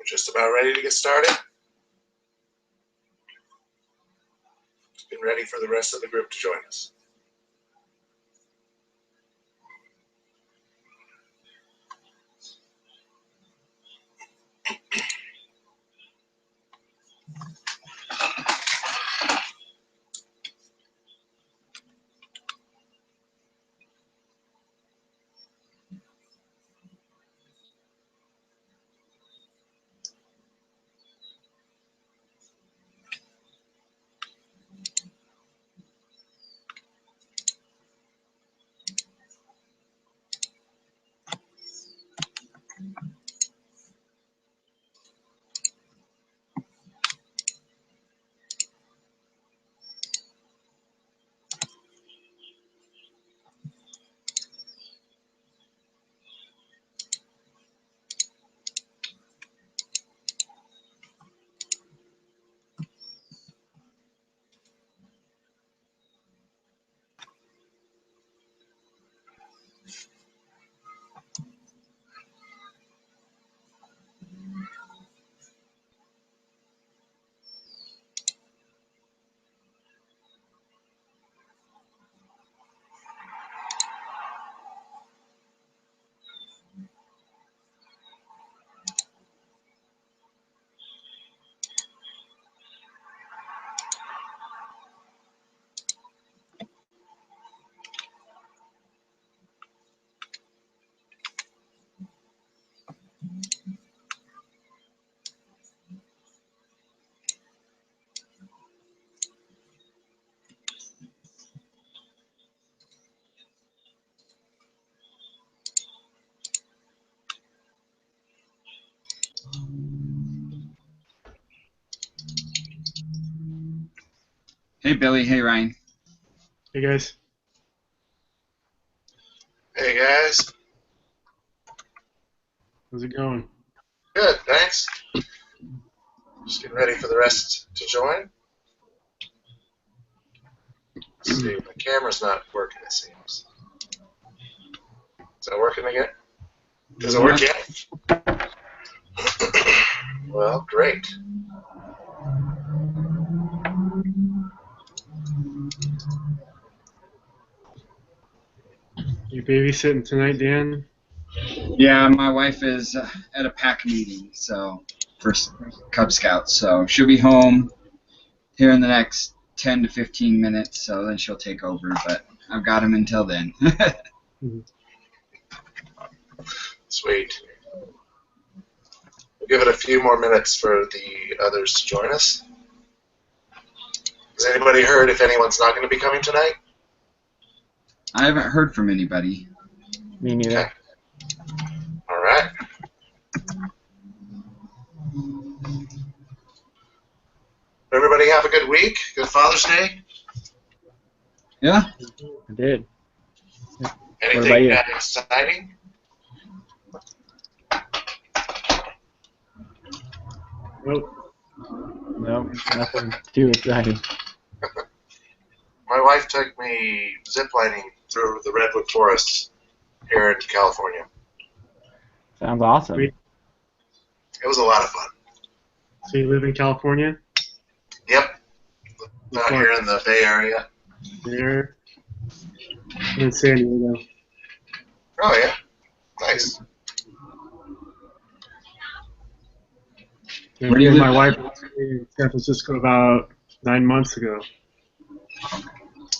We're just about ready to get started. Getting ready for the rest of the group to join us. Hey, Billy. Hey, Ryan. Hey, guys. Hey, guys. How's it going? Good, thanks. Just getting ready for the rest to join. Let's see, my camera's not working, it seems. Is that working again? Does it work yet? Well, great. You babysitting tonight, Dan? Yeah, my wife is at a PAC meeting, so for Cub Scouts, so she'll be home here in the next 10 to 15 minutes, so then she'll take over, but I've got him until then. Sweet. We'll give it a few more minutes for the others to join us. Has anybody heard if anyone's not going to be coming tonight? I haven't heard from anybody. Me neither. Okay. All right. Everybody have a good week. Good Father's Day. Yeah? I did. Anything exciting? Nope. Nope. Nothing too exciting. My wife took me ziplining through the redwood forests here in California. Sounds awesome. It was a lot of fun. So you live in California? Yep. Out here in the Bay Area. There. I'm in San Diego. Oh, yeah. Nice. Where do you live? My wife was in San Francisco about 9 months ago.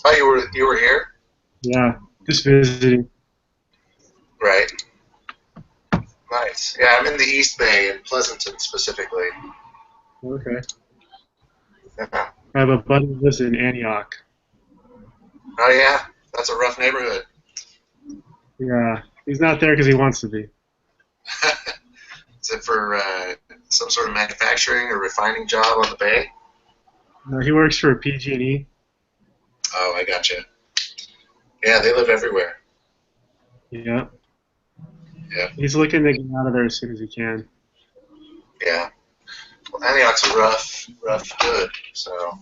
Oh, you were here? Yeah, just visiting. Right. Nice. Yeah, I'm in the East Bay in Pleasanton specifically. Okay. Yeah. I have a buddy who lives in Antioch. Oh, yeah? That's a rough neighborhood. Yeah, he's not there because he wants to be. Is it for some sort of manufacturing or refining job on the Bay? No, he works for PG&E. Oh, I gotcha. Yeah, they live everywhere. Yeah. Yeah. He's looking to get out of there as soon as he can. Yeah. Well, Antioch's a rough hood, so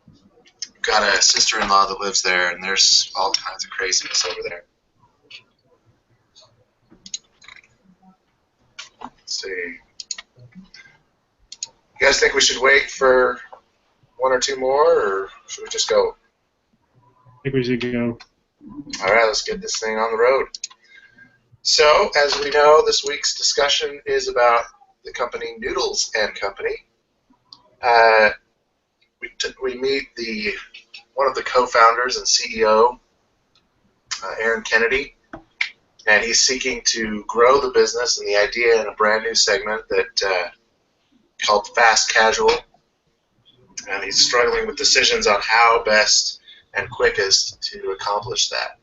I've got a sister-in-law that lives there, and there's all kinds of craziness over there. Let's see. You guys think we should wait for one or two more, or should we just go? I think we should go. All right, let's get this thing on the road. So, as we know, this week's discussion is about the company Noodles and Company. We meet one of the co-founders and CEO, Aaron Kennedy, and he's seeking to grow the business and the idea in a brand new segment that called fast casual, and he's struggling with decisions on how best and quickest to accomplish that.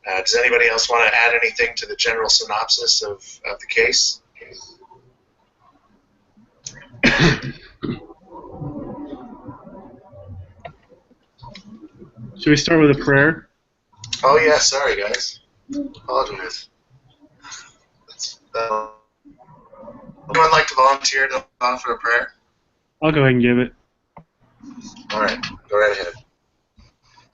Does anybody else want to add anything to the general synopsis of the case? Should we start with a prayer? Oh yeah, sorry guys. Apologize. Anyone like to volunteer to offer a prayer? I'll go ahead and give it. All right, go right ahead.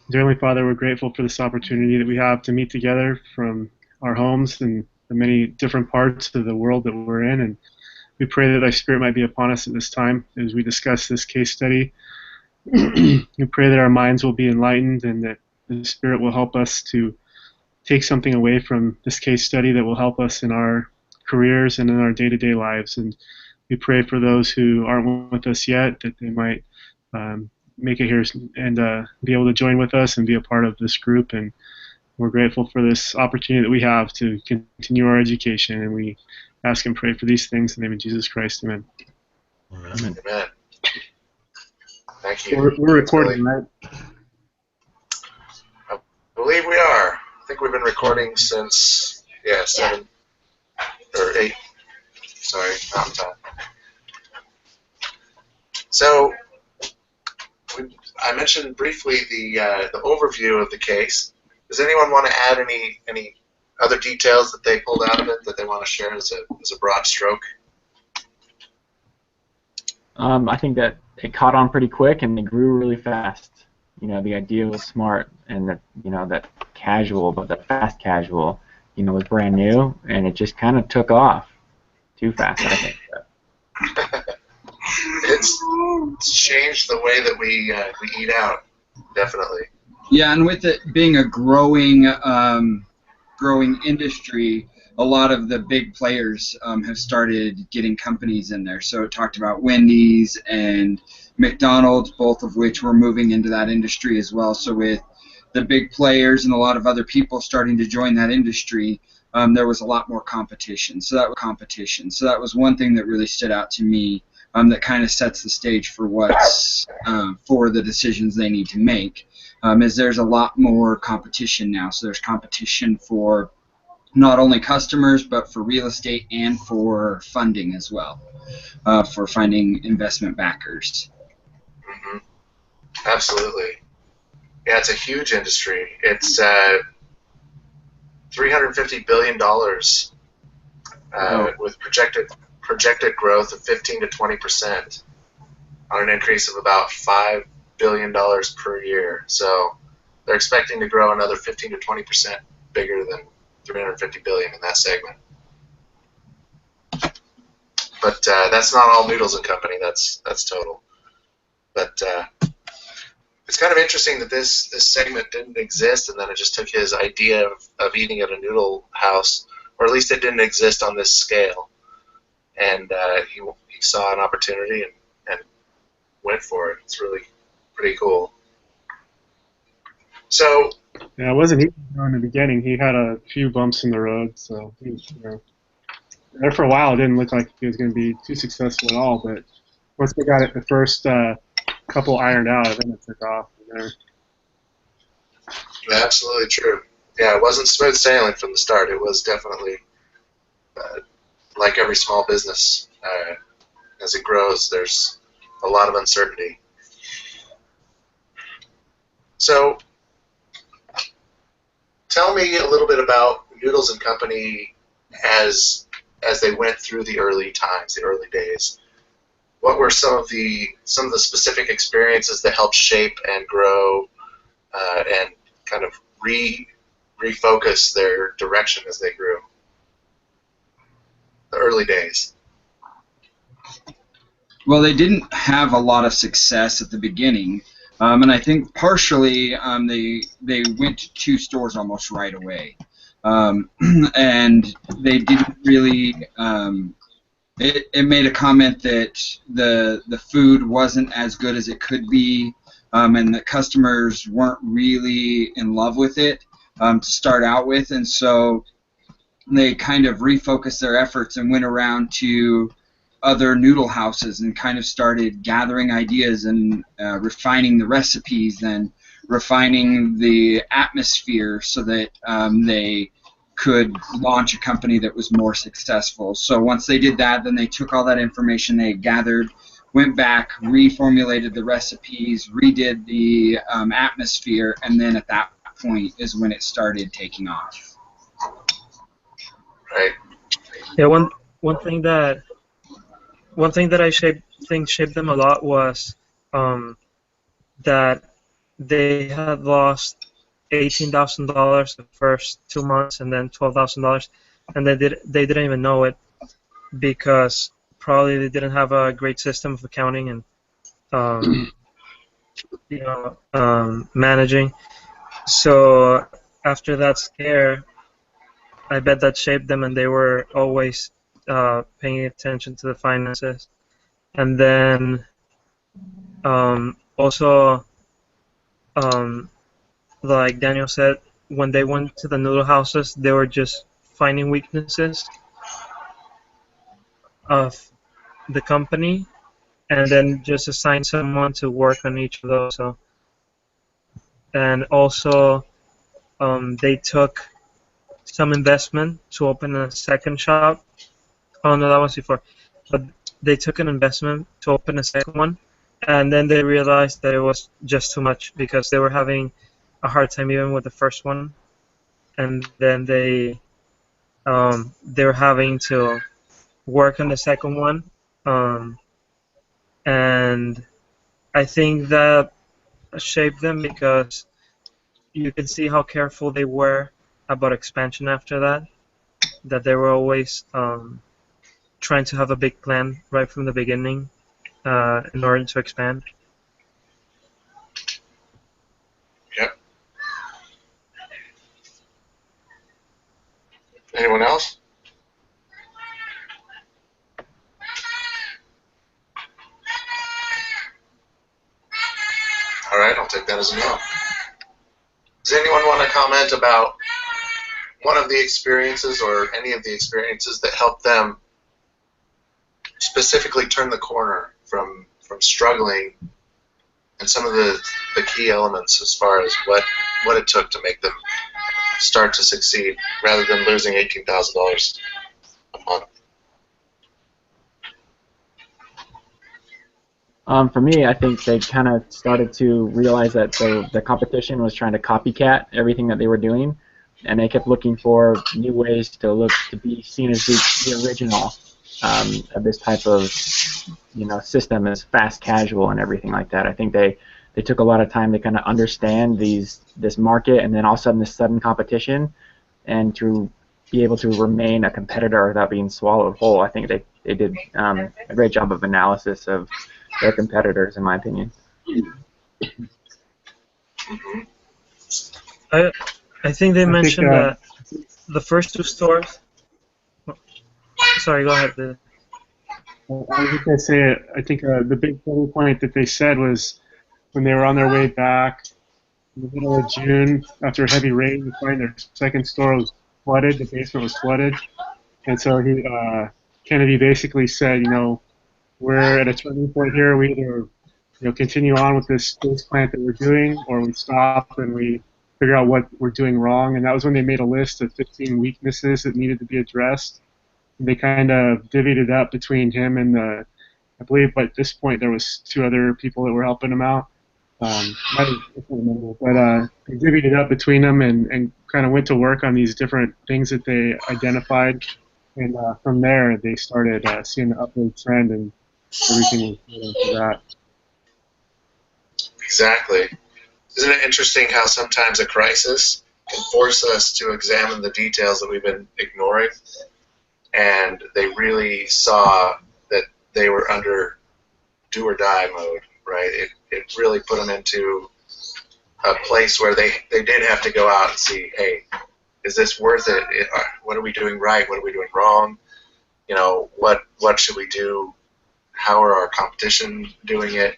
Dear Heavenly Father, we're grateful for this opportunity that we have to meet together from our homes and the many different parts of the world that we're in, and we pray that Thy Spirit might be upon us at this time as we discuss this case study. We pray that our minds will be enlightened and that the Spirit will help us to take something away from this case study that will help us in our careers and in our day-to-day lives. And we pray for those who aren't with us yet that they might make it here and be able to join with us and be a part of this group. And we're grateful for this opportunity that we have to continue our education. And we ask and pray for these things in the name of Jesus Christ. Amen. Amen. Thank you. We're recording, right? I believe we are. I think we've been recording since, 7 or 8. Sorry, Mountain Time. So, I mentioned briefly the overview of the case. Does anyone want to add any other details that they pulled out of it that they want to share as a broad stroke? I think that it caught on pretty quick and they grew really fast. The idea was smart, and that casual, but the fast casual, was brand new, and it just kind of took off too fast, I think. It's changed the way that we eat out, definitely. Yeah, and with it being a growing industry, a lot of the big players have started getting companies in there. So it talked about Wendy's and McDonald's, both of which were moving into that industry as well. So with the big players and a lot of other people starting to join that industry, there was a lot more competition. So that was one thing that really stood out to me. That kind of sets the stage for what's for the decisions they need to make. Is there's a lot more competition now. So there's competition for not only customers, but for real estate and for funding as well, for finding investment backers. Mm-hmm. Absolutely. Yeah, it's a huge industry. It's $350 billion with projected growth of 15 to 20% on an increase of about $5 billion per year. So they're expecting to grow another 15 to 20% bigger than 350 billion in that segment. But that's not all Noodles and Company. That's total. But it's kind of interesting that this segment didn't exist, and then it just took his idea of eating at a noodle house, or at least it didn't exist on this scale. And he saw an opportunity and went for it. It's really pretty cool. So. Yeah, it wasn't easy in the beginning. He had a few bumps in the road, so he was, there for a while. It didn't look like he was going to be too successful at all. But once they got it, the first couple ironed out, then it took off from there. Absolutely true. Yeah, it wasn't smooth sailing from the start. It was definitely like every small business. As it grows, there's a lot of uncertainty. So, tell me a little bit about Noodles and Company as they went through the early times, the early days. What were some of the specific experiences that helped shape and grow and kind of refocus their direction as they grew? The early days. Well, they didn't have a lot of success at the beginning, and I think partially they went to two stores almost right away, and they didn't really. It made a comment that the food wasn't as good as it could be, and that customers weren't really in love with it to start out with, and so they kind of refocused their efforts and went around to other noodle houses and kind of started gathering ideas and refining the recipes and refining the atmosphere so that they could launch a company that was more successful. So once they did that, then they took all that information they gathered, went back, reformulated the recipes, redid the atmosphere, and then at that point is when it started taking off. Right. Yeah, one thing that I think shaped them a lot was that they had lost $18,000 the first 2 months, and then $12,000, and they didn't even know it because probably they didn't have a great system of accounting and managing. So after that scare, I bet that shaped them, and they were always paying attention to the finances. And then also, like Daniel said, when they went to the noodle houses, they were just finding weaknesses of the company, and then just assign someone to work on each of those. So, and also, they took some investment to open a second shop. Oh no, that was before. But they took an investment to open a second one, and then they realized that it was just too much because they were having a hard time even with the first one, and then they were having to work on the second one, and I think that shaped them because you could see how careful they were about expansion after that. That they were always trying to have a big plan right from the beginning in order to expand. Yep. Anyone else? All right, I'll take that as a no. Does anyone want to comment about one of the experiences or any of the experiences that helped them specifically turn the corner from struggling, and some of the key elements as far as what it took to make them start to succeed rather than losing $18,000 a month? For me, I think they kind of started to realize that the competition was trying to copycat everything that they were doing, and they kept looking for new ways to be seen as the original of this type of system, as fast casual and everything like that. I think they took a lot of time to kind of understand this market, and then all of a sudden this sudden competition, and to be able to remain a competitor without being swallowed whole. I think they did a great job of analysis of their competitors, in my opinion. Mm-hmm. I think they mentioned that the first two stores. Sorry, go ahead. I was just going to say, I think the big turning point that they said was when they were on their way back in the middle of June after heavy rain to find their second store was flooded, the basement was flooded. And so Kennedy basically said, we're at a turning point here. We either continue on with this plant that we're doing, or we stop and we figure out what we're doing wrong. And that was when they made a list of 15 weaknesses that needed to be addressed. And they kind of divvied it up between him and I believe at this point there was two other people that were helping him out. I can't remember, but they divvied it up between them and kind of went to work on these different things that they identified. And from there, they started seeing the upward trend, and everything was for that. Exactly. Isn't it interesting how sometimes a crisis can force us to examine the details that we've been ignoring? And they really saw that they were under do or die mode, right? It really put them into a place where they did have to go out and see, hey, is this worth it? What are we doing right? What are we doing wrong? You know, what should we do? How are our competition doing it?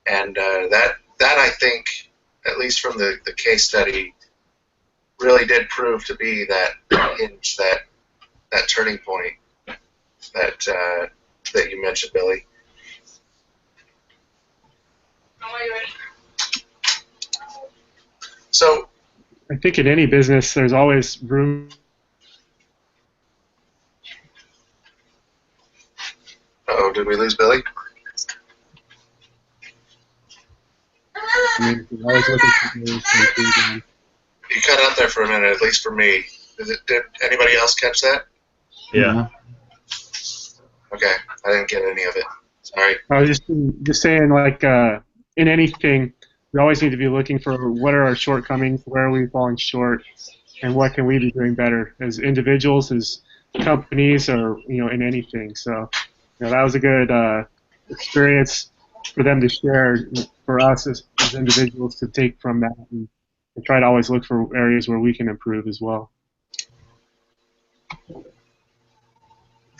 And that I think, at least from the case study, really did prove to be that hinge, that turning point that that you mentioned, Billy. So, I think in any business, there's always room. did we lose Billy? I mean, there's always looking for ways to improve on. You cut out there for a minute, at least for me. Did anybody else catch that? Yeah. Okay, I didn't get any of it. Sorry. I was just saying, like, in anything, we always need to be looking for what are our shortcomings, where are we falling short, and what can we be doing better as individuals, as companies, or in anything. So, that was a good experience for them to share, for us as individuals to take from that, and try to always look for areas where we can improve as well.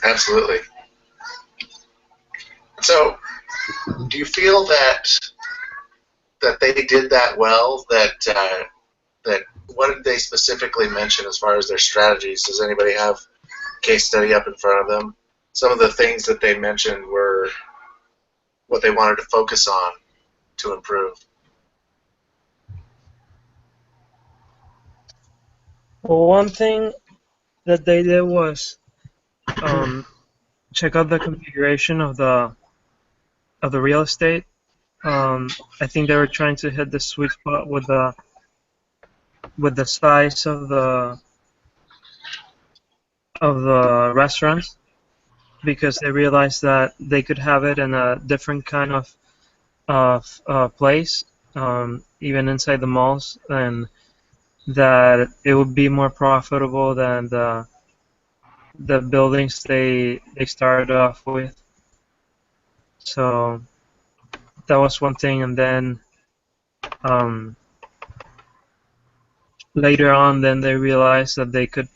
Absolutely. So, do you feel that they did that well? That what did they specifically mention as far as their strategies? Does anybody have a case study up in front of them? Some of the things that they mentioned were what they wanted to focus on to improve. Well, one thing that they did was check out the configuration of the real estate. I think they were trying to hit the sweet spot with the size of the restaurants, because they realized that they could have it in a different kind of place, even inside the malls, and that it would be more profitable than the buildings they started off with. So that was one thing, and then later on, then they realized that they could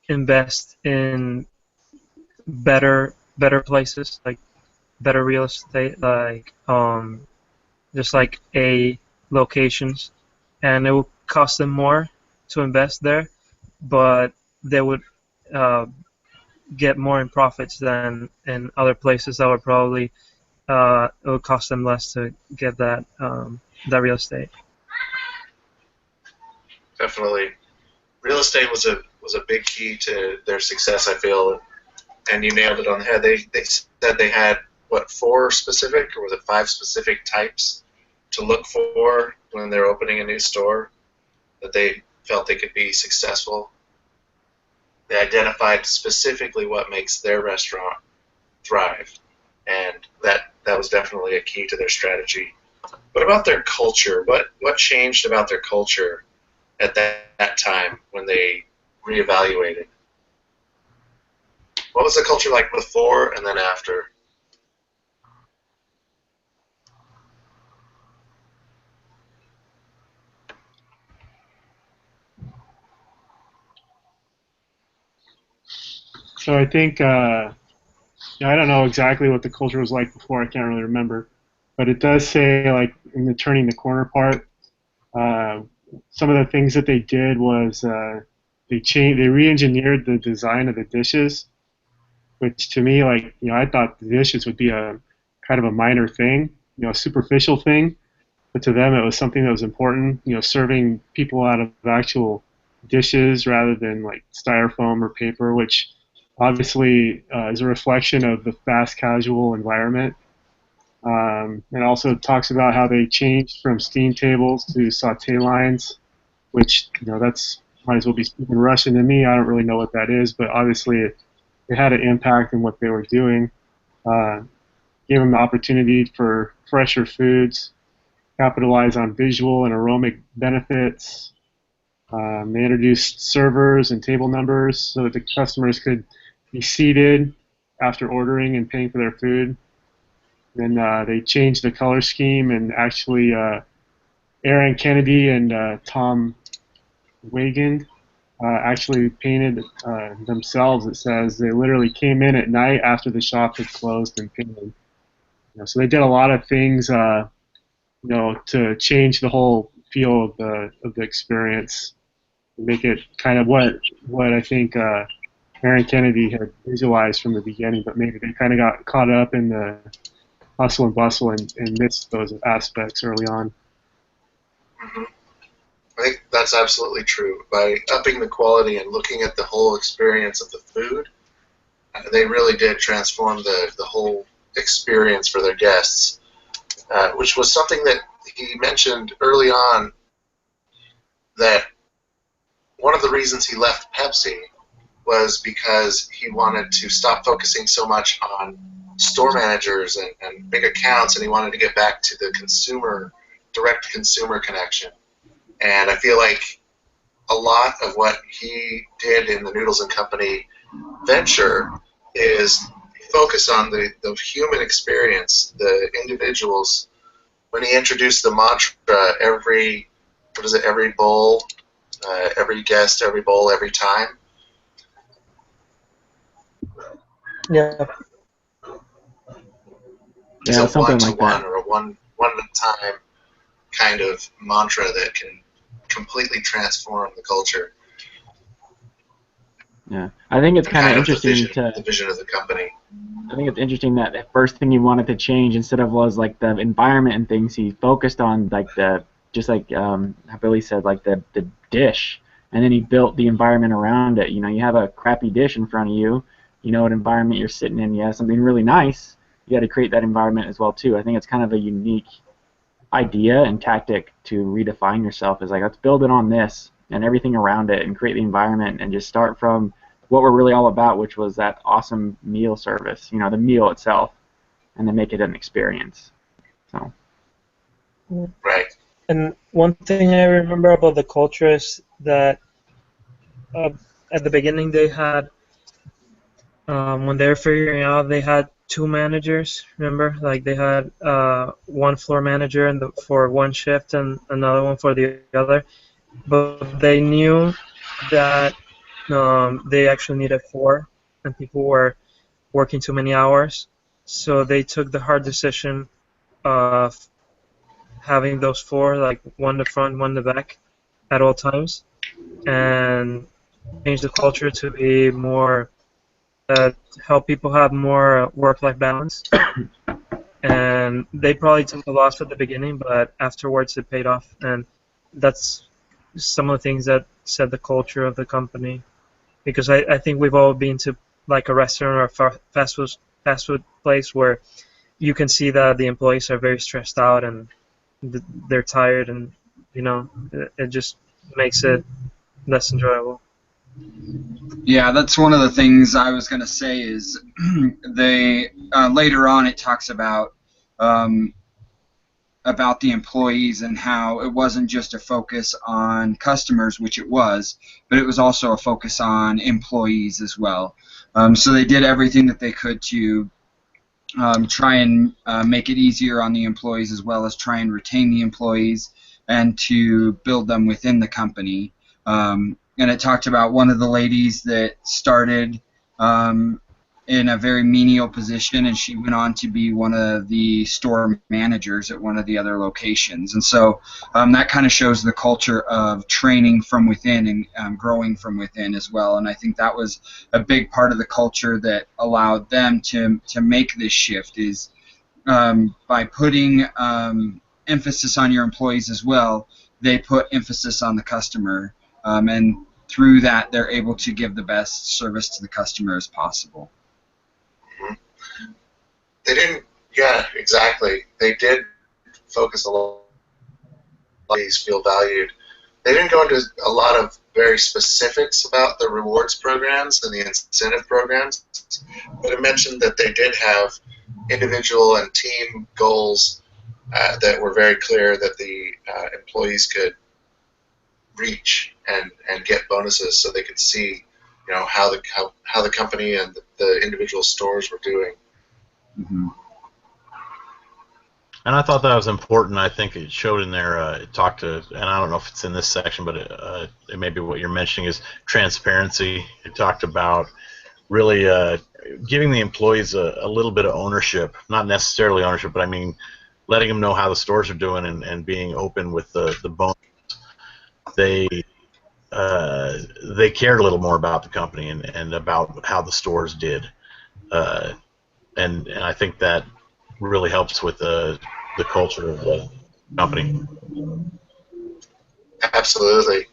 invest in better places, like better real estate, like just like A locations, and it would cost them more to invest there, but they would get more in profits than in other places that would probably it would cost them less to get that real estate. Definitely, real estate was a big key to their success, I feel, and you nailed it on the head. They said they had what, 4 specific, or was it 5 specific types to look for when they're opening a new store that they felt they could be successful. They identified specifically what makes their restaurant thrive, and that was definitely a key to their strategy. What about their culture? What changed about their culture at that time when they reevaluated? What was the culture like before and then after? So I think, I don't know exactly what the culture was like before. I can't really remember, but it does say, like, in the turning the corner part, uh, some of the things that they did was they re-engineered the design of the dishes, which to me, like, I thought the dishes would be a kind of a minor thing, a superficial thing, but to them it was something that was important. Serving people out of actual dishes rather than like styrofoam or paper, which obviously is a reflection of the fast casual environment. And also talks about how they changed from steam tables to saute lines, which that's might as well be speaking Russian to me. I don't really know what that is, but obviously it had an impact in what they were doing. Uh, Gave them the opportunity for fresher foods, capitalize on visual and aromatic benefits. They introduced servers and table numbers so that the customers could be seated after ordering and paying for their food. Then they changed the color scheme, and actually Aaron Kennedy and Tom Wagand actually painted themselves. It says they literally came in at night after the shop had closed and painted. So they did a lot of things, to change the whole feel of the experience, make it kind of what I think Aaron Kennedy had visualized from the beginning, but maybe they kind of got caught up in the hustle and bustle and missed those aspects early on. Hmm. I think that's absolutely true. By upping the quality and looking at the whole experience of the food, they really did transform the whole experience for their guests, which was something that he mentioned early on, that one of the reasons he left Pepsi was because he wanted to stop focusing so much on store managers and big accounts, and he wanted to get back to the consumer, direct consumer connection. And I feel like a lot of what he did in the Noodles and Company venture is focus on the human experience, the individuals. When he introduced the mantra, every bowl, every guest, every bowl, every time. Yeah. It's Yeah, a something like one-to-one that. or a one at a time kind of mantra that can completely transform the culture. Yeah, I think it's And kind of kind of interesting the vision of the company. I think it's interesting that the first thing he wanted to change instead of was like the environment and things, he focused on like just like how Billy said, like the dish, and then he built the environment around it. You have a crappy dish in front of you, you know what environment you're sitting in. You have something really nice, you got to create that environment as well too. I think it's kind of a unique idea and tactic to redefine yourself. Is like, let's build it on this and everything around it and create the environment and just start from what we're really all about, which was that awesome meal service, the meal itself, and then make it an experience. So. Right. And one thing I remember about the culture is that at the beginning they had, when they were figuring out, they had two managers. Remember, like they had one floor manager for one shift and another one for the other. But they knew that they actually needed four, and people were working too many hours. So they took the hard decision of having those four, like one the front, one the back, at all times, and change the culture to be more help people have more work-life balance. And they probably took a loss at the beginning, but afterwards it paid off, and that's some of the things that set the culture of the company. Because I think we've all been to like a restaurant or a fast food place where you can see that the employees are very stressed out and they're tired, and it just makes it less enjoyable. Yeah, that's one of the things I was going to say is they later on it talks about the employees and how it wasn't just a focus on customers, which it was, but it was also a focus on employees as well. So they did everything that they could to try and make it easier on the employees, as well as try and retain the employees and to build them within the company. And it talked about one of the ladies that started in a very menial position, and she went on to be one of the store managers at one of the other locations. And so that kind of shows the culture of training from within and growing from within as well. And I think that was a big part of the culture that allowed them to make this shift, is by putting emphasis on your employees as well, they put emphasis on the customer, and through that they're able to give the best service to the customer as possible. They didn't, yeah, exactly. They did focus a lot on these feel valued. They didn't go into a lot of very specifics about the rewards programs and the incentive programs, but it mentioned that they did have individual and team goals that were very clear that the employees could reach and get bonuses, so they could see, how the company and the individual stores were doing. Mm-hmm. And I thought that was important. I think it showed in there. It talked to, and I don't know if it's in this section, but it may be what you're mentioning is transparency. It talked about really giving the employees a little bit of ownership, not necessarily ownership, but I mean letting them know how the stores are doing and being open with the bonus. They cared a little more about the company and about how the stores did, and I think that really helps with the culture of the company. Absolutely.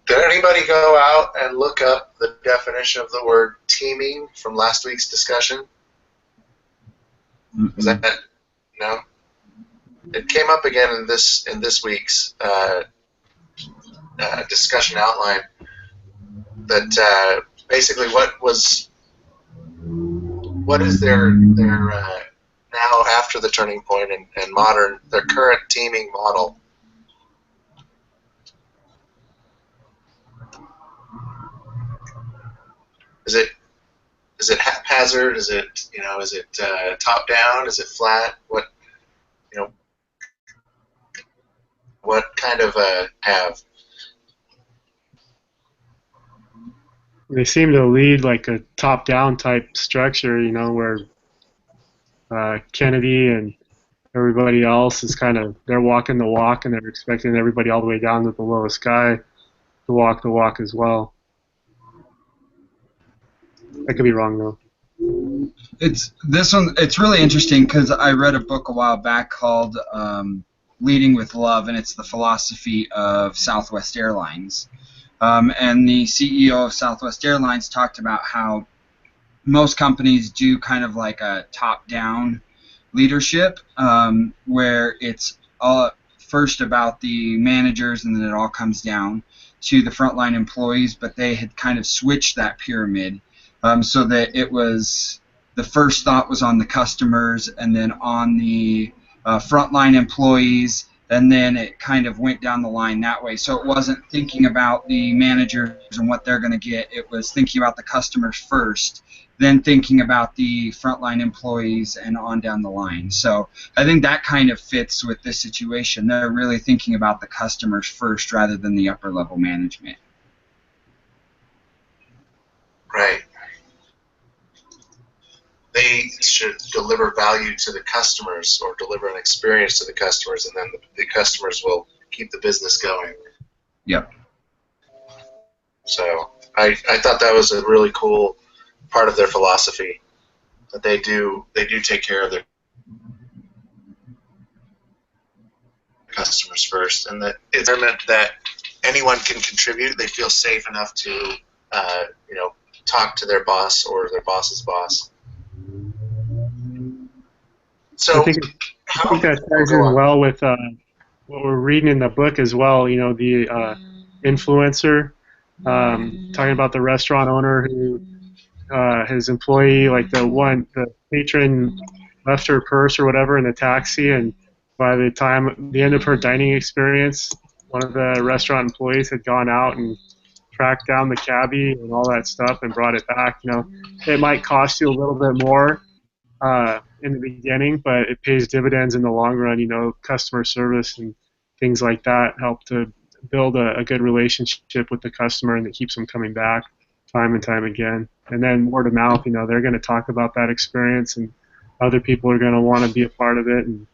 Did anybody go out and look up the definition of the word teaming from last week's discussion? Was that no? It came up again in this week's discussion outline. That basically what is their now after the turning point and modern their current teaming model? Is it haphazard? Is it top down? Is it flat? What kind of have? They seem to lead like a top-down type structure, where Kennedy and everybody else is kind of, they're walking the walk and they're expecting everybody all the way down to the lowest guy to walk the walk as well. I could be wrong though. It's really interesting because I read a book a while back called Leading with Love, and it's the philosophy of Southwest Airlines. And the CEO of Southwest Airlines talked about how most companies do kind of like a top-down leadership, where it's first about the managers and then it all comes down to the frontline employees, but they had kind of switched that pyramid so that it was the first thought was on the customers and then on the frontline employees, and then it kind of went down the line that way. So it wasn't thinking about the managers and what they're going to get. It was thinking about the customers first, then thinking about the frontline employees and on down the line. So I think that kind of fits with this situation. They're really thinking about the customers first rather than the upper level management. Right. They should deliver value to the customers or deliver an experience to the customers, and then the customers will keep the business going. Yep. So I thought that was a really cool part of their philosophy, that they do take care of their customers first, and that it's an environment that anyone can contribute. They feel safe enough to talk to their boss or their boss's boss. So I think that ties in well with what we're reading in the book as well. The influencer talking about the restaurant owner who his employee, like the patron, left her purse or whatever in the taxi, and by the end of her dining experience, one of the restaurant employees had gone out and tracked down the cabbie and all that stuff and brought it back. It might cost you a little bit more in the beginning, but it pays dividends in the long run. Customer service and things like that help to build a good relationship with the customer, and it keeps them coming back time and time again. And then word of mouth, they're going to talk about that experience, and other people are going to want to be a part of it. And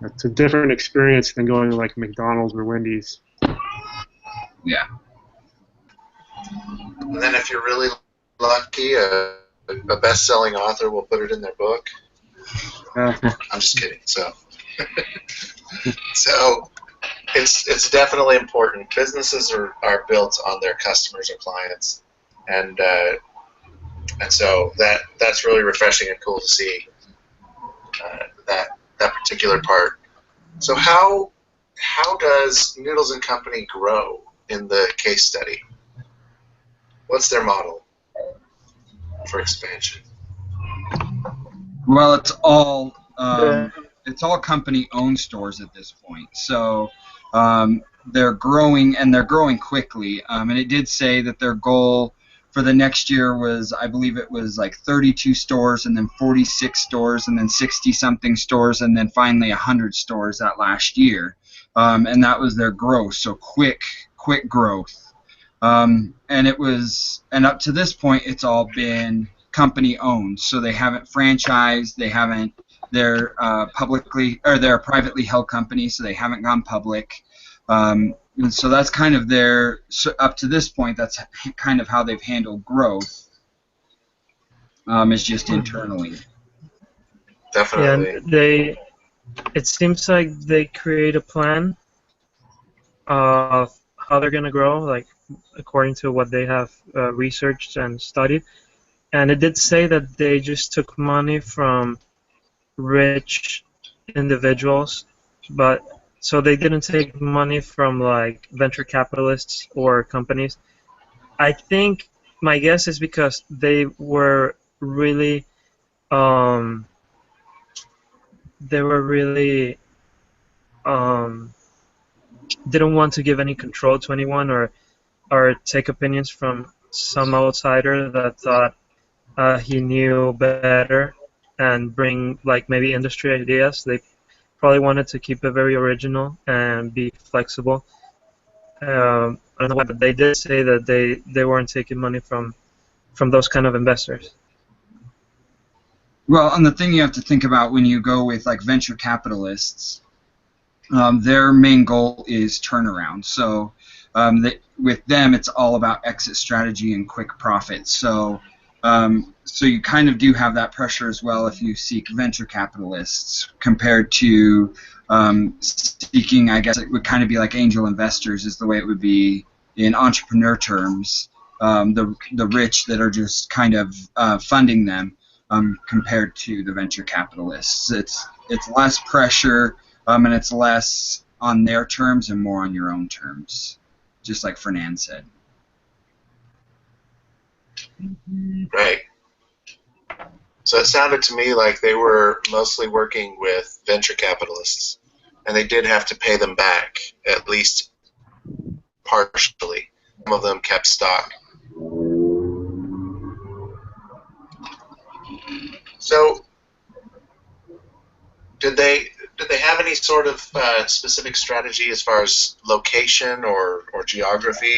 it's a different experience than going to like McDonald's or Wendy's. Yeah. And then if you're really lucky, a best-selling author will put it in their book. Yeah. I'm just kidding. So it's definitely important. Businesses are built on their customers or clients, and so that's really refreshing and cool to see that particular part. So how does Noodles and Company grow in the case study? What's their model for expansion? Well, it's all company-owned stores at this point. So they're growing, and they're growing quickly. And it did say that their goal for the next year was, I believe it was like 32 stores, and then 46 stores, and then 60-something stores, and then finally 100 stores that last year. And that was their growth, so quick growth. And up to this point, it's all been company owned, so they haven't franchised, they're they're a privately held company, so they haven't gone public. And so that's kind of up to this point, that's kind of how they've handled growth. It's just internally. Definitely. Yeah, and it seems like they create a plan of how they're going to grow, like according to what they have researched and studied. And it did say that they just took money from rich individuals, but so they didn't take money from like venture capitalists or companies. I think my guess is because they were really um, didn't want to give any control to anyone or take opinions from some outsider that thought he knew better and bring like maybe industry ideas. They probably wanted to keep it very original and be flexible. I don't know why, but they did say that they weren't taking money from those kind of investors. Well, and the thing you have to think about when you go with like venture capitalists, their main goal is turnaround. So with them, it's all about exit strategy and quick profits. So you kind of do have that pressure as well if you seek venture capitalists compared to seeking, I guess it would kind of be like angel investors is the way it would be in entrepreneur terms, the rich that are just kind of funding them compared to the venture capitalists. It's less pressure and it's less on their terms and more on your own terms, just like Fernan said. Right. So it sounded to me like they were mostly working with venture capitalists, and they did have to pay them back, at least partially. Some of them kept stock. So did they have any sort of specific strategy as far as location or geography,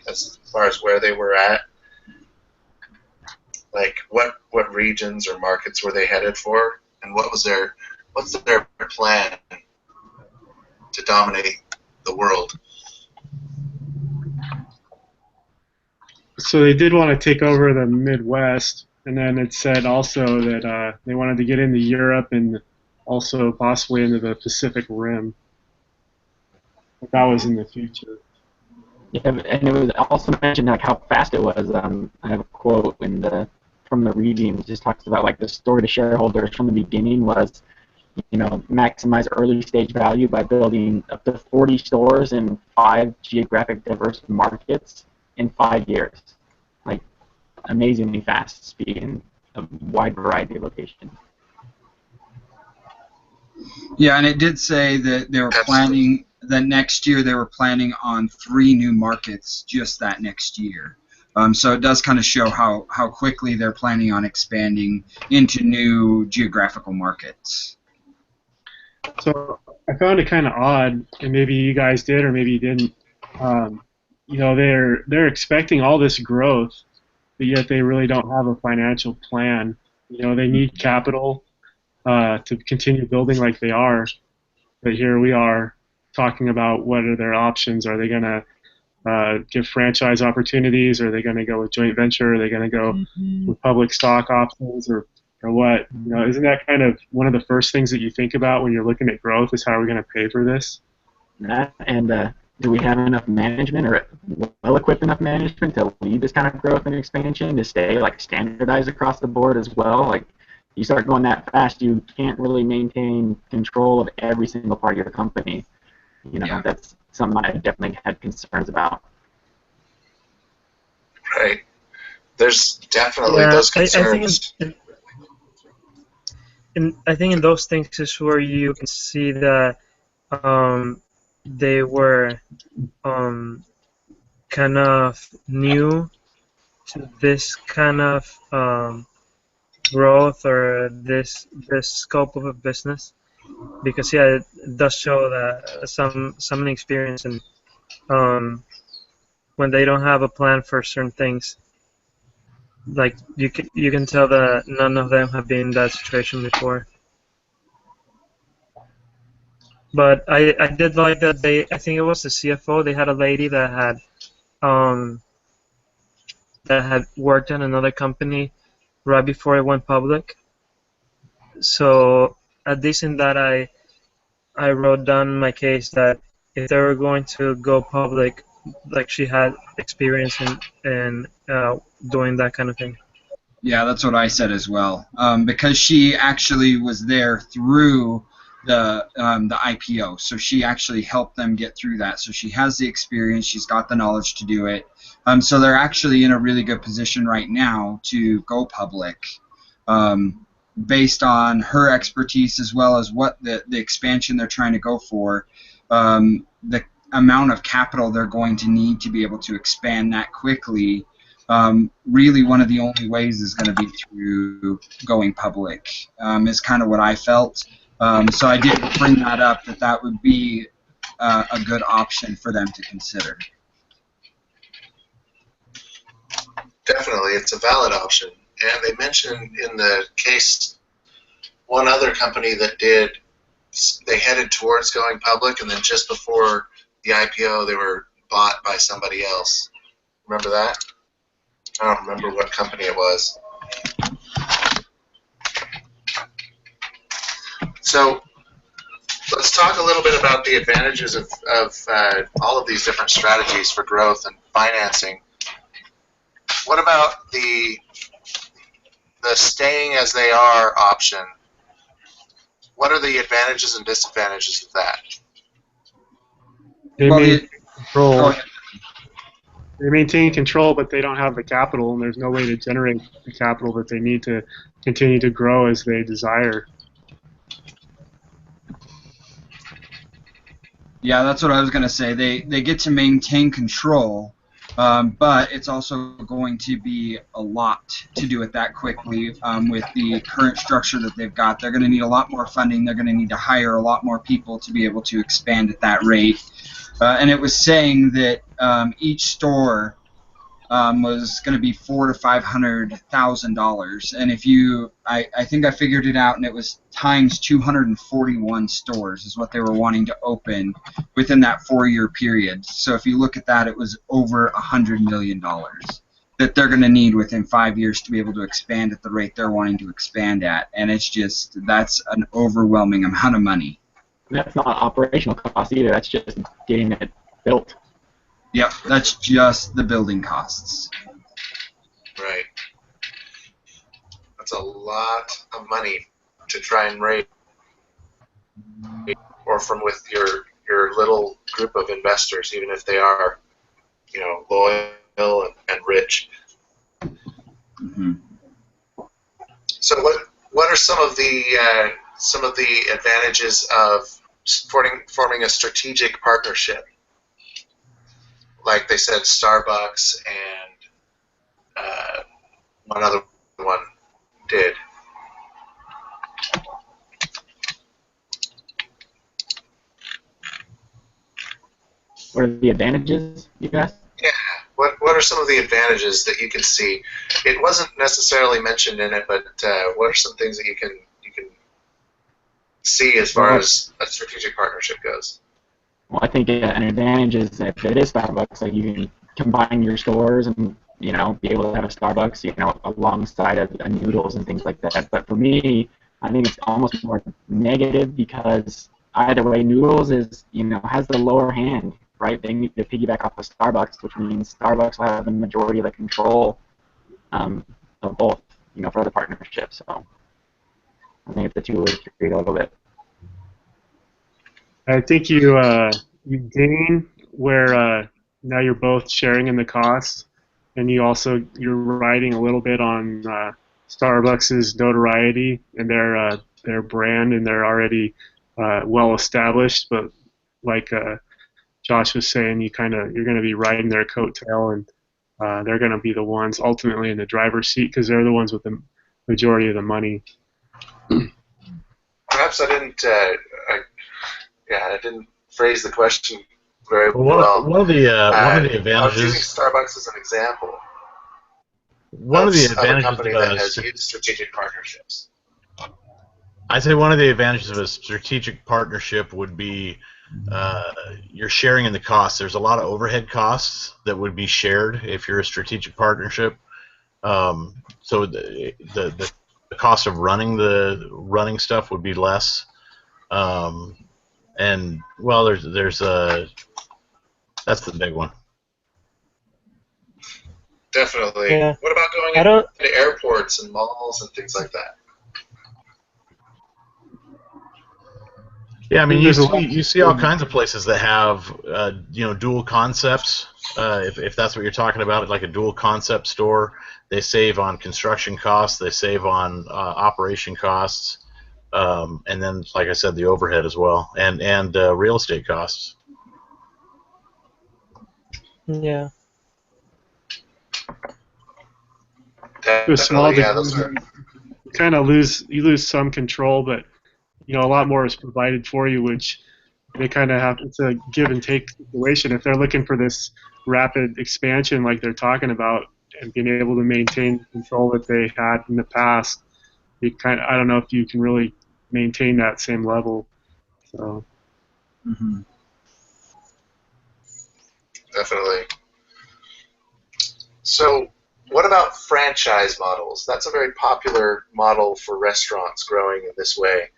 as far as where they were at? Like what regions or markets were they headed for, and what's their plan to dominate the world? So they did want to take over the Midwest, and then it said also that they wanted to get into Europe and also possibly into the Pacific Rim. But that was in the future. Yeah, and it was also mentioned like how fast it was. I have a quote from the reading. It just talks about like the story to shareholders from the beginning was, maximize early stage value by building up to 40 stores in 5 geographic diverse markets in 5 years. Like amazingly fast speed in a wide variety of locations. Yeah, and it did say that they were planning that next year they were planning on 3 new markets just that next year. So it does kind of show how quickly they're planning on expanding into new geographical markets. So I found it kind of odd, and maybe you guys did or maybe you didn't. They're expecting all this growth, but yet they really don't have a financial plan. They need capital to continue building like they are, but here we are talking about what are their options. Are they going to give franchise opportunities? Are they going to go with joint venture? Are they going to go with public stock options or what? Isn't that kind of one of the first things that you think about when you're looking at growth is how are we going to pay for this? That and do we have enough management or well-equipped enough management to lead this kind of growth and expansion to stay like standardized across the board as well? Like you start going that fast, you can't really maintain control of every single part of your company. That's something I definitely had concerns about. Right. There's definitely those concerns. I think in those things is where you can see that they were kind of new to this kind of growth or this scope of a business, because yeah, it does show that some experience, and when they don't have a plan for certain things, like you can tell that none of them have been in that situation before. But I did like that I think it was the CFO, they had a lady um that had worked in another company right before it went public. So at least in that I wrote down in my case that if they were going to go public, like she had experience in doing that kind of thing. Yeah, that's what I said as well. Because she actually was there through the IPO, so she actually helped them get through that. So she has the experience, she's got the knowledge to do it. So they're actually in a really good position right now to go public, based on her expertise as well as what the expansion they're trying to go for. The amount of capital they're going to need to be able to expand that quickly. Really, one of the only ways is going to be through going public, is kind of what I felt. So I did bring that up, that would be a good option for them to consider. Definitely, it's a valid option. And they mentioned in the case one other company that they headed towards going public, and then just before the IPO, they were bought by somebody else. Remember that? I don't remember what company it was. So let's talk a little bit about the advantages of all of these different strategies for growth and financing. What about the staying as they are option? What are the advantages and disadvantages of that? They Well, maintain control. go ahead. They maintain control, but they don't have the capital, and there's no way to generate the capital that they need to continue to grow as they desire. Yeah, that's what I was going to say. They get to maintain control, but it's also going to be a lot to do it that quickly. With the current structure that they've got, they're going to need a lot more funding. They're going to need to hire a lot more people to be able to expand at that rate. And it was saying that each store was going to be $400,000 to $500,000, and if I think I figured it out, and it was times 241 stores is what they were wanting to open within that 4-year period. So if you look at that, it was over $100 million that they're going to need within 5 years to be able to expand at the rate they're wanting to expand at, and that's an overwhelming amount of money. That's not operational cost either. That's just getting it built. Yep, that's just the building costs. Right. That's a lot of money to try and raise, or from with your little group of investors, even if they are, loyal and rich. Mm-hmm. So what are some of the advantages of forming a strategic partnership? Like they said, Starbucks and one other one did. What are the advantages, you asked? Yeah. What are some of the advantages that you can see? It wasn't necessarily mentioned in it, but what are some things that you can see as far as a strategic partnership goes? Well, I think an advantage is if it is Starbucks, like you can combine your stores and be able to have a Starbucks, alongside a Noodles and things like that. But for me, I think it's almost more negative because either way, Noodles is has the lower hand, right? They need to piggyback off of Starbucks, which means Starbucks will have the majority of the control of both, for the partnership. So I think it's a two-way street a little bit. I think you gain where now you're both sharing in the costs, and you're riding a little bit on Starbucks's notoriety and their brand, and they're already well established. But like Josh was saying, you're going to be riding their coattail, and they're going to be the ones ultimately in the driver's seat because they're the ones with the majority of the money. Perhaps I didn't phrase the question very Well, well. one of the I was using advantages Starbucks as an example one of the of a advantages company of that a has used strategic partnerships. I'd say one of the advantages of a strategic partnership would be you're sharing in the costs. There's a lot of overhead costs that would be shared if you're a strategic partnership. So the cost of running stuff would be less. And well, there's that's the big one. Definitely. Yeah. What about going I don't. into airports and malls and things like that? Yeah, I mean, There's a lot. you see all kinds of places that have dual concepts. If that's what you're talking about, like a dual concept store, they save on construction costs, they save on operation costs, and then, like I said, the overhead as well, and real estate costs. Yeah. To a small Definitely, yeah. degree, Those are you lose some control, but a lot more is provided for you, which they kind of have. It's a give and take situation. If they're looking for this rapid expansion, like they're talking about, and being able to maintain control that they had in the past, I don't know if you can really maintain that same level. So. Mm-hmm. definitely. So, what about franchise models? That's a very popular model for restaurants growing in this way.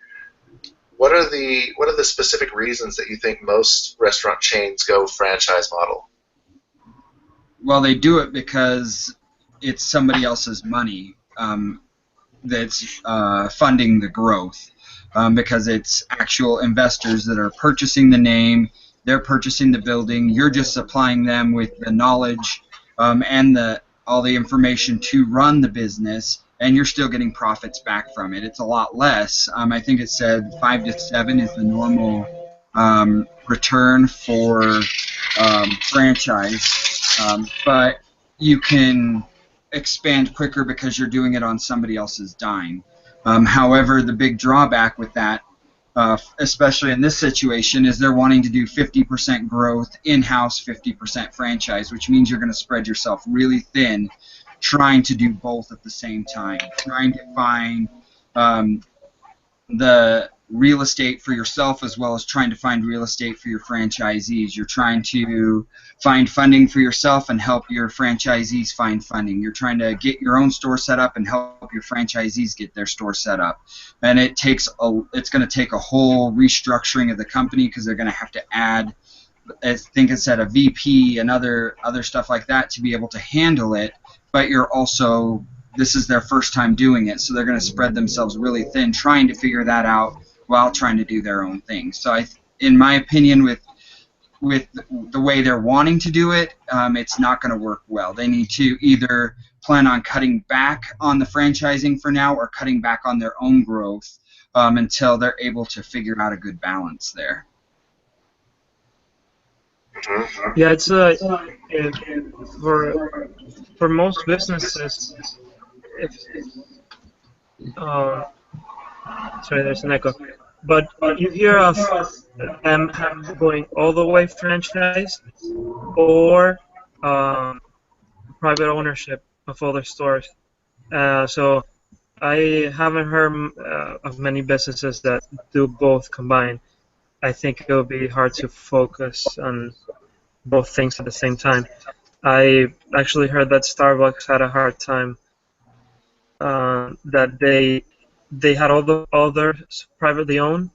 What are the specific reasons that you think most restaurant chains go franchise model? Well, they do it because it's somebody else's money that's funding the growth, because it's actual investors that are purchasing the name, they're purchasing the building, you're just supplying them with the knowledge and all the information to run the business, and you're still getting profits back from it. It's a lot less. I think it said 5 to 7 is the normal return for franchise, but you can expand quicker because you're doing it on somebody else's dime. However, the big drawback with that, especially in this situation, is they're wanting to do 50% growth in-house, 50% franchise, which means you're going to spread yourself really thin trying to do both at the same time, trying to find the real estate for yourself as well as trying to find real estate for your franchisees. You're trying to find funding for yourself and help your franchisees find funding. You're trying to get your own store set up and help your franchisees get their store set up. And it's going to take a whole restructuring of the company because they're going to have to add, I think it said, a VP and other stuff like that to be able to handle it. But this is their first time doing it, so they're going to spread themselves really thin trying to figure that out while trying to do their own thing. So in my opinion, with the way they're wanting to do it, it's not going to work well. They need to either plan on cutting back on the franchising for now or cutting back on their own growth until they're able to figure out a good balance there. Yeah, it's for most businesses. If sorry, there's an echo. But you hear of them going all the way franchise or private ownership of other stores. So I haven't heard of many businesses that do both combined. I think it would be hard to focus on both things at the same time. I actually heard that Starbucks had a hard time, that they had all their privately owned,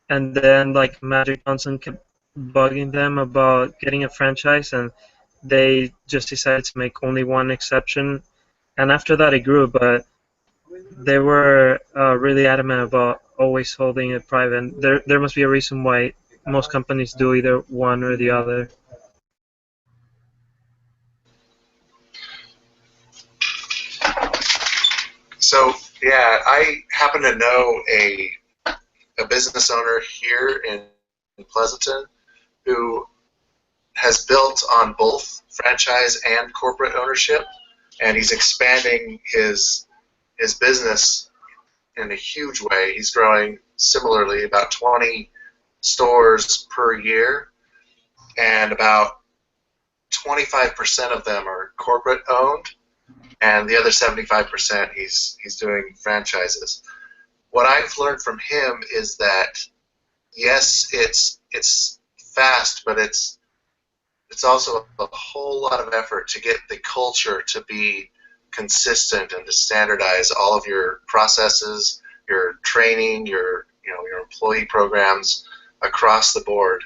and then like Magic Johnson kept bugging them about getting a franchise, and they just decided to make only one exception. And after that, it grew, but they were really adamant about always holding it private. And there must be a reason why most companies do either one or the other. So, yeah, I happen to know a business owner here in Pleasanton who has built on both franchise and corporate ownership, and he's expanding his business in a huge way. He's growing similarly, about 20 stores per year, and about 25% of them are corporate owned, and the other 75% he's doing franchises. What I've learned from him is that yes, it's fast, but it's also a whole lot of effort to get the culture to be consistent and to standardize all of your processes, your training, your employee programs across the board.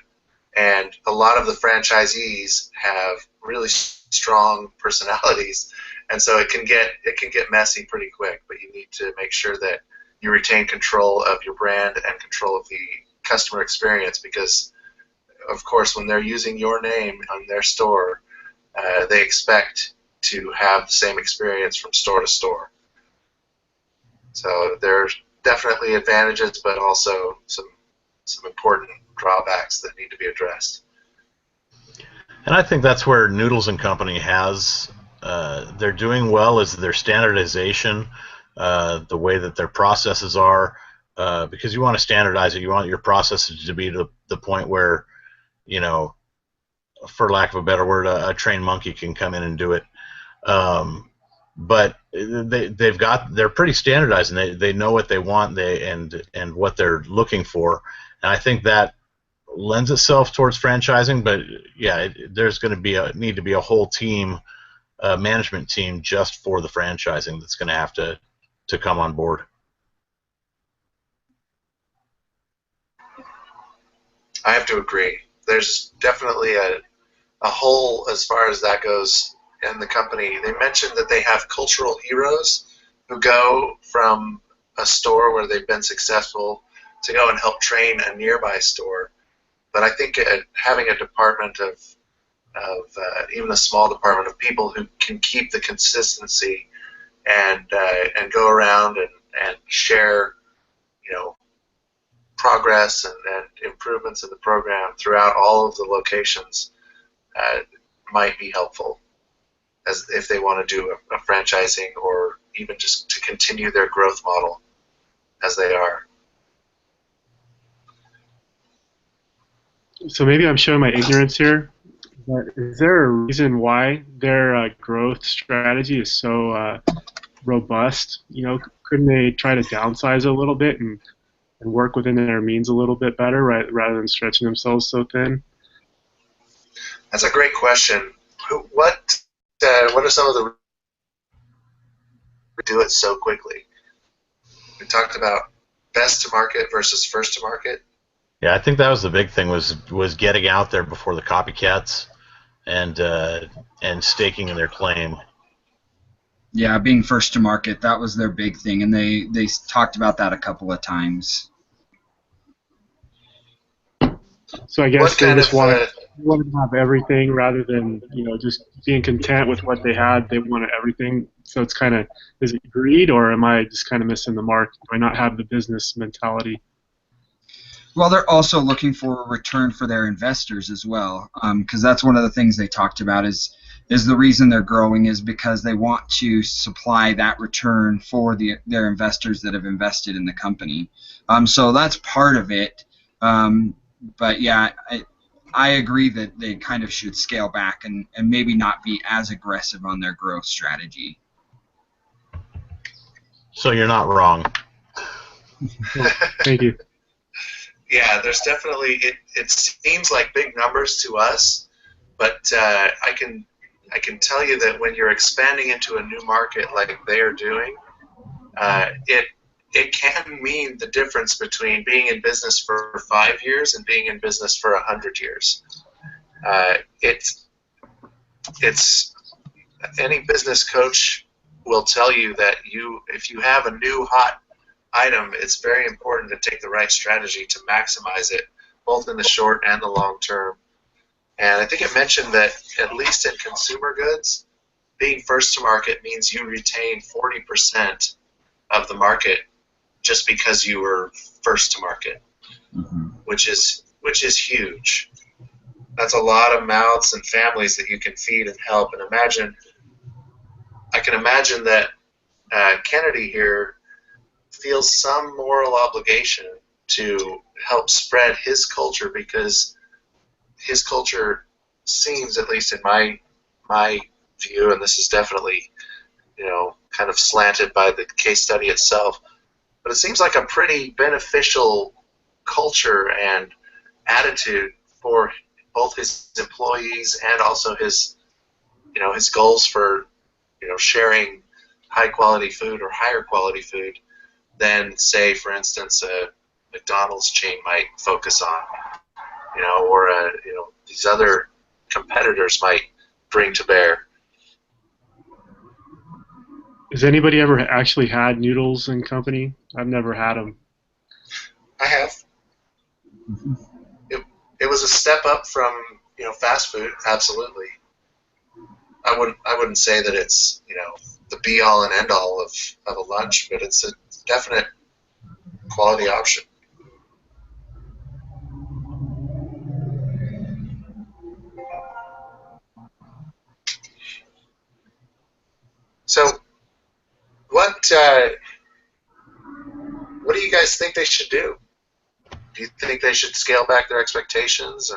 And a lot of the franchisees have really strong personalities, and so it can get messy pretty quick. But you need to make sure that you retain control of your brand and control of the customer experience, because of course when they're using your name on their store, they expect to have the same experience from store to store. So there's definitely advantages, but also some important drawbacks that need to be addressed. And I think that's where Noodles and Company has, they're doing well, is their standardization, the way that their processes are, because you want to standardize it. You want your processes to be to the point where, for lack of a better word, a trained monkey can come in and do it. But they're pretty standardized, and they know what they want, and what they're looking for, and I think that lends itself towards franchising. But yeah, there's going to need to be a whole team, management team just for the franchising that's going to have to come on board. I have to agree. There's definitely a hole as far as that goes in the company. They mentioned that they have cultural heroes who go from a store where they've been successful to go and help train a nearby store. But I think having a department of even a small department of people who can keep the consistency and go around and share, progress and improvements in the program throughout all of the locations might be helpful, as if they want to do a franchising, or even just to continue their growth model as they are. So maybe I'm showing my ignorance here, but is there a reason why their growth strategy is so robust? Couldn't they try to downsize a little bit and work within their means a little bit better, right, rather than stretching themselves so thin? That's a great question. What are some of the do it so quickly? We talked about best to market versus first to market. Yeah, I think that was the big thing, was getting out there before the copycats and staking their claim. Yeah, being first to market, that was their big thing, and they talked about that a couple of times. So I guess they just wanted to have everything rather than just being content with what they had. They wanted everything. So it's kind of, is it greed, or am I just kind of missing the mark? Do I not have the business mentality? Well, they're also looking for a return for their investors as well, because that's one of the things they talked about is the reason they're growing is because they want to supply that return for their investors that have invested in the company. So that's part of it. But yeah, I agree that they kind of should scale back and maybe not be as aggressive on their growth strategy. So you're not wrong. Thank you. Yeah, there's definitely, it seems like big numbers to us, but I can tell you that when you're expanding into a new market like they are doing, it can mean the difference between being in business for 5 years and being in business for 100 years. It's any business coach will tell you that if you have a new hot item, it's very important to take the right strategy to maximize it, both in the short and the long term. And I think it mentioned that at least in consumer goods, being first to market means you retain 40% of the market just because you were first to market, which is huge. that's a lot of mouths and families that you can feed and help. And I can imagine that Kennedy here feels some moral obligation to help spread his culture, because his culture seems, at least in my view, and this is definitely, kind of slanted by the case study itself, but it seems like a pretty beneficial culture and attitude for both his employees and also his goals for sharing high quality food or higher quality food than, say, for instance, a McDonald's chain might focus on, or these other competitors might bring to bear. Has anybody ever actually had Noodles and Company? I've never had them. I have. It was a step up from fast food, absolutely. I wouldn't say that it's the be all and end all of a lunch, but it's a definite quality option. So what do you guys think they should do? Do you think they should scale back their expectations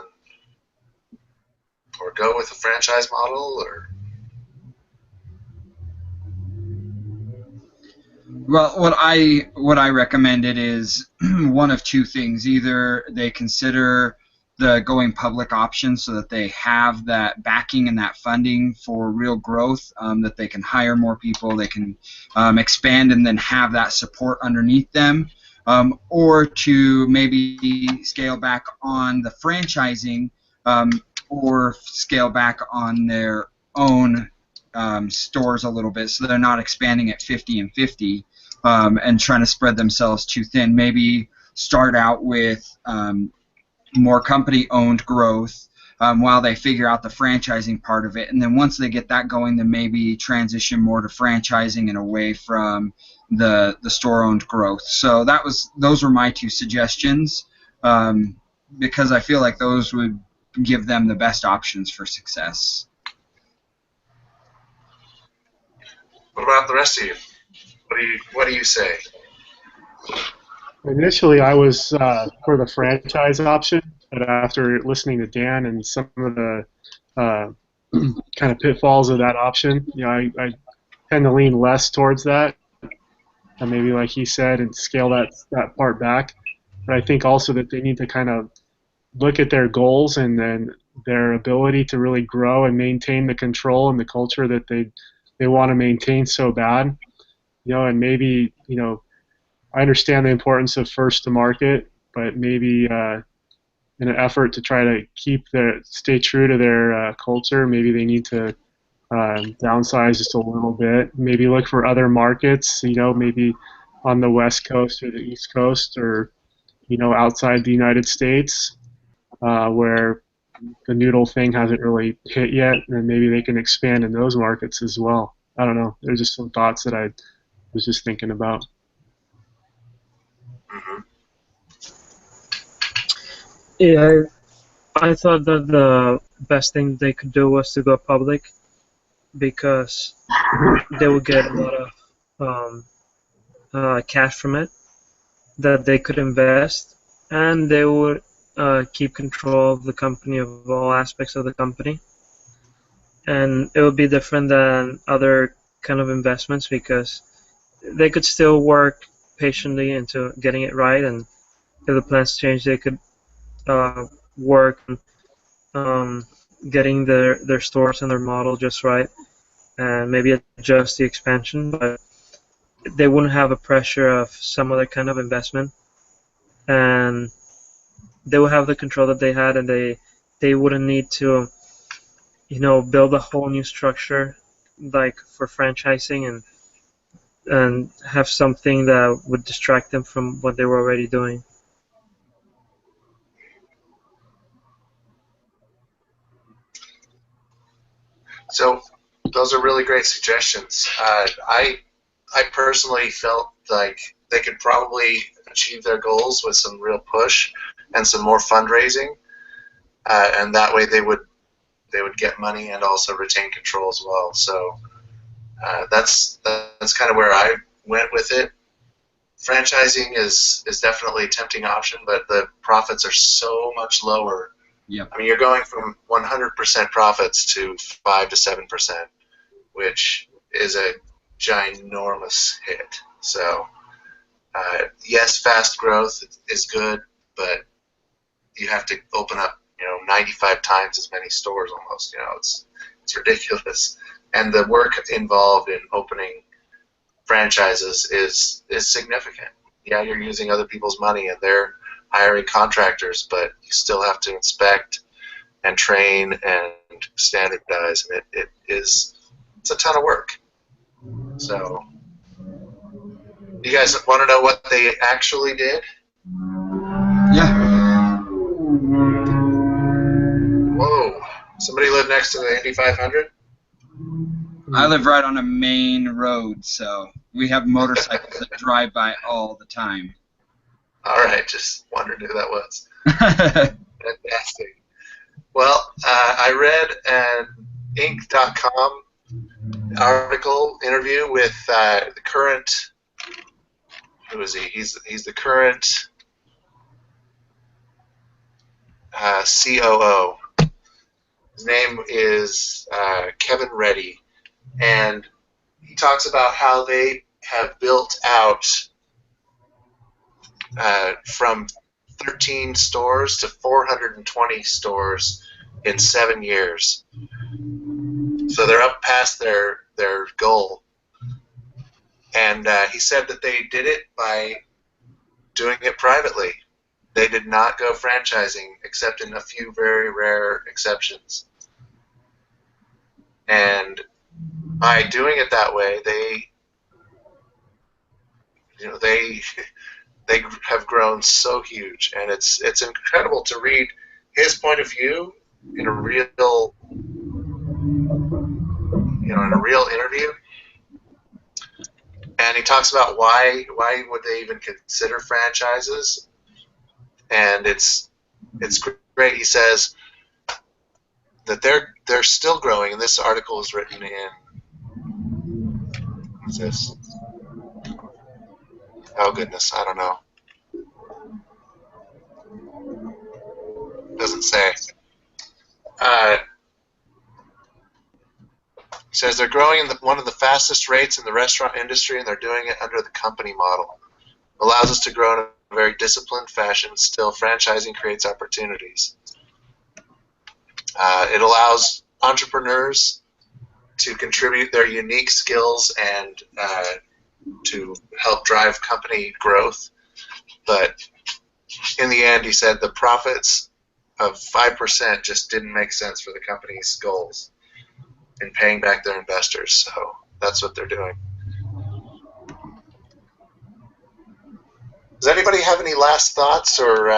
or go with a franchise model, or? Well, what I recommended is one of two things. Either they consider the going public option so that they have that backing and that funding for real growth, that they can hire more people, they can expand and then have that support underneath them, or to maybe scale back on the franchising, or scale back on their own stores a little bit, so they're not expanding at 50 and 50 and trying to spread themselves too thin. Maybe start out with more company-owned growth while they figure out the franchising part of it, and then once they get that going, then maybe transition more to franchising and away from the store-owned growth. So those were my two suggestions, because I feel like those would give them the best options for success. What about the rest of you? What do you say? Initially, I was for the franchise option, but after listening to Dan and some of the kind of pitfalls of that option, I tend to lean less towards that, and maybe like he said, and scale that part back. But I think also that they need to kind of look at their goals and then their ability to really grow and maintain the control and the culture that they want to maintain so bad. And maybe, I understand the importance of first to market, but maybe in an effort to try to stay true to their culture, maybe they need to downsize just a little bit. Maybe look for other markets, maybe on the West Coast or the East Coast, or outside the United States, where the noodle thing hasn't really hit yet, and maybe they can expand in those markets as well. I don't know. There's just some thoughts that I was just thinking about. Mm-hmm. Yeah, I thought that the best thing they could do was to go public, because they would get a lot of cash from it that they could invest, and they would keep control of the company, of all aspects of the company. And it would be different than other kind of investments, because they could still work patiently into getting it right, and if the plans change, they could work on getting their stores and their model just right, and maybe adjust the expansion, but they wouldn't have a pressure of some other kind of investment, and they would have the control that they had, and they wouldn't need to build a whole new structure like for franchising, and have something that would distract them from what they were already doing. So those are really great suggestions. I personally felt like they could probably achieve their goals with some real push and some more fundraising. and that way they would get money and also retain control as well. So that's kind of where I went with it. Franchising is definitely a tempting option, but the profits are so much lower. Yep. I mean, you're going from 100% profits to 5 to 7%, which is a ginormous hit. So, yes, fast growth is good, but you have to open up, 95 times as many stores almost. It's ridiculous, and the work involved in opening franchises is significant. Yeah, you're using other people's money and they're hiring contractors, but you still have to inspect and train and standardize, and it's a ton of work. So, you guys want to know what they actually did? Yeah. Whoa! Somebody lived next to the Indy 500? I live right on a main road, so we have motorcycles that drive by all the time. All right, just wondered who that was. Fantastic. Well, I read an Inc.com article interview with the current. Who is he? He's the current COO. His name is Kevin Reddy, and he talks about how they have built out from 13 stores to 420 stores in 7 years. So they're up past their goal. And he said that they did it by doing it privately. They did not go franchising, except in a few very rare exceptions. And by doing it that way, they have grown so huge, and it's incredible to read his point of view in a real interview. And he talks about why would they even consider franchises, and it's great. He says that they're still growing, and this article is written in, what's this? Oh goodness, I don't know. Doesn't say. He says they're growing in one of the fastest rates in the restaurant industry, and they're doing it under the company model. Allows us to grow in a very disciplined fashion. Still, franchising creates opportunities. It allows entrepreneurs to contribute their unique skills and to help drive company growth. But in the end, he said the profits of 5% just didn't make sense for the company's goals in paying back their investors. So that's what they're doing. Does anybody have any last thoughts or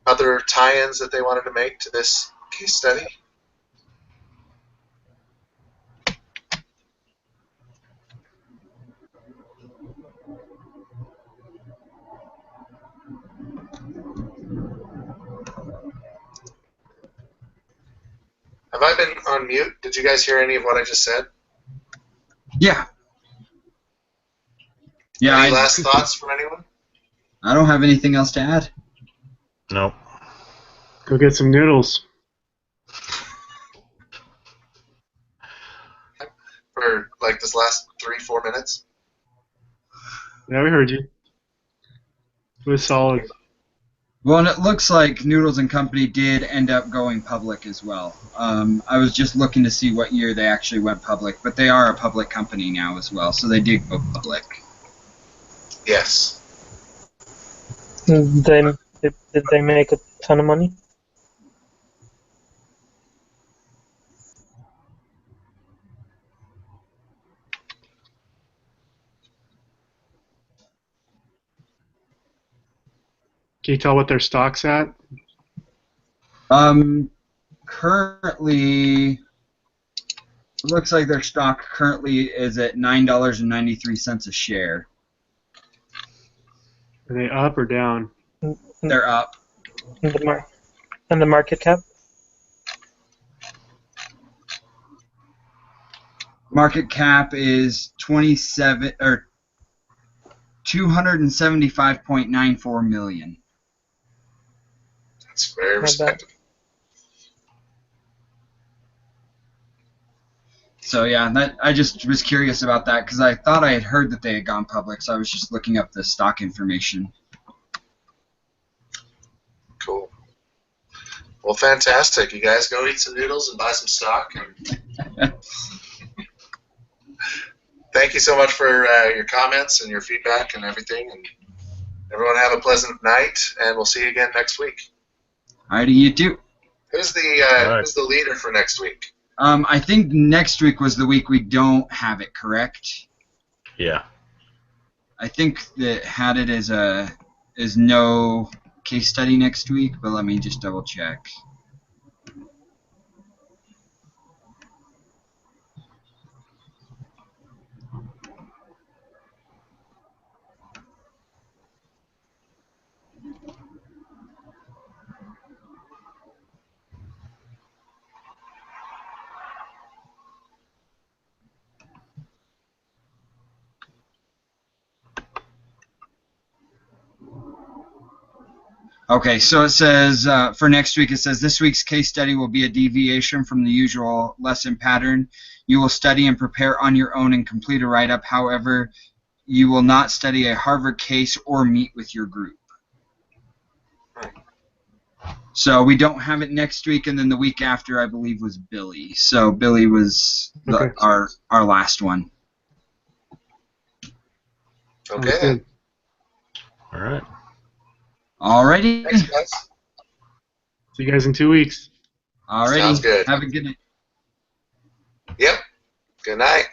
other tie-ins that they wanted to make to this case study? Have I been on mute? Did you guys hear any of what I just said? Yeah. Yeah. Any last thoughts from anyone? I don't have anything else to add. Nope. Go get some noodles. For like this last 3-4 minutes? Yeah, we heard you. It was solid. Well, and it looks like Noodles and Company did end up going public as well. I was just looking to see what year they actually went public, but they are a public company now as well, so they did go public. Yes. Did they make a ton of money? Can you tell what their stock's at? Currently, it looks like their stock currently is at $9.93 a share. Are they up or down? They're up. The And the market cap? Market cap is 275.94 million. That's very Not bad. respectable. So yeah, I just was curious about that because I thought I had heard that they had gone public, so I was just looking up the stock information. Cool. Well, fantastic. You guys go eat some noodles and buy some stock. And thank you so much for your comments and your feedback and everything. And everyone have a pleasant night, and we'll see you again next week. Alrighty, you too. Who's right. the leader for next week? I think next week was the week we don't have it, correct? Yeah. I think that had it as no case study next week, but let me just double check. Okay, so it says for next week, it says this week's case study will be a deviation from the usual lesson pattern. You will study and prepare on your own and complete a write-up. However, you will not study a Harvard case or meet with your group. So we don't have it next week, and then the week after, I believe, was Billy. So Billy was Okay. our last one. Okay. Sounds good. All right. Alrighty. Thanks, guys. See you guys in 2 weeks. Alrighty. Sounds good. Have a good night. Yep. Good night.